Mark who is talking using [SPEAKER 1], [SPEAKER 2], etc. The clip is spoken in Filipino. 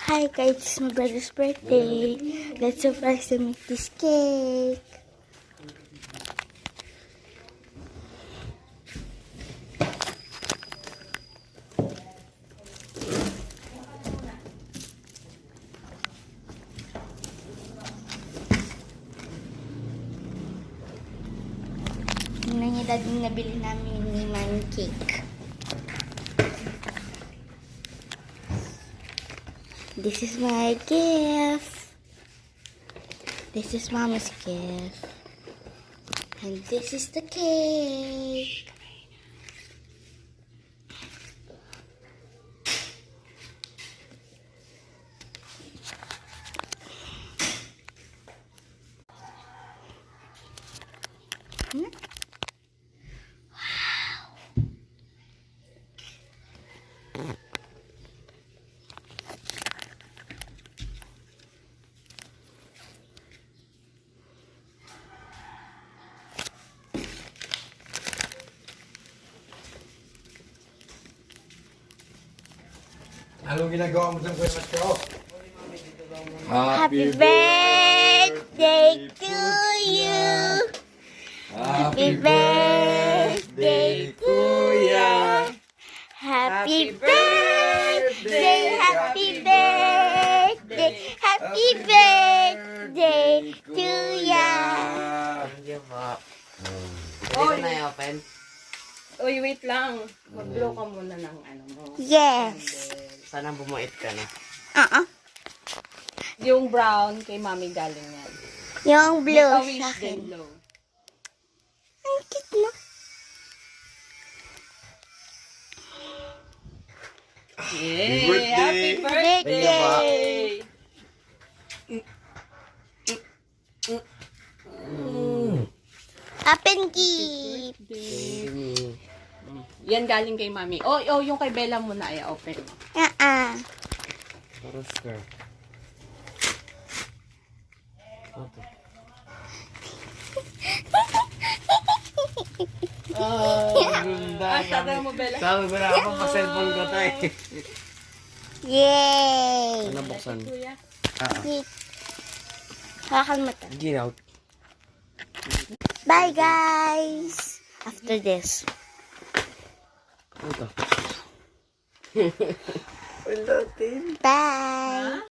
[SPEAKER 1] Hi guys, it's my brother's birthday. Let's surprise him with this cake. Yun na yung dating nabili namin ni Mami cake. This is my gift. This is Mama's gift. And this is the cake.
[SPEAKER 2] Anong ginagawa mo sa Christmas ko?
[SPEAKER 1] Happy birthday to you. Happy birthday, Kuya. Happy birthday, happy birthday, happy birthday to ya.
[SPEAKER 3] Thank you po. Pwede ko na i-open?
[SPEAKER 4] Uy, wait lang. Mag-blow ka muna ng ano mo.
[SPEAKER 1] Yes.
[SPEAKER 3] Sana bumuit ka na.
[SPEAKER 4] Yung brown, kay mami galing yan.
[SPEAKER 1] Yung blue
[SPEAKER 4] Make a
[SPEAKER 1] sa
[SPEAKER 4] wish
[SPEAKER 1] akin.
[SPEAKER 4] din, blow.
[SPEAKER 1] Ang cute na.
[SPEAKER 4] Yay! Happy
[SPEAKER 1] Birthday! Open gift.
[SPEAKER 4] Yan galing kay mami. Oh, yung kay Bella muna ay open mo.
[SPEAKER 3] Parang scar. Ganda.
[SPEAKER 4] Tada mo, Bella.
[SPEAKER 3] Sabi ko na ako pa cellphone ko tayo.
[SPEAKER 1] Yay!
[SPEAKER 3] Ano buksan?
[SPEAKER 4] Kuya.
[SPEAKER 1] Wait. Hawakan mo to.
[SPEAKER 3] Get out.
[SPEAKER 1] Bye guys! After this.
[SPEAKER 3] Ito.
[SPEAKER 1] Bye!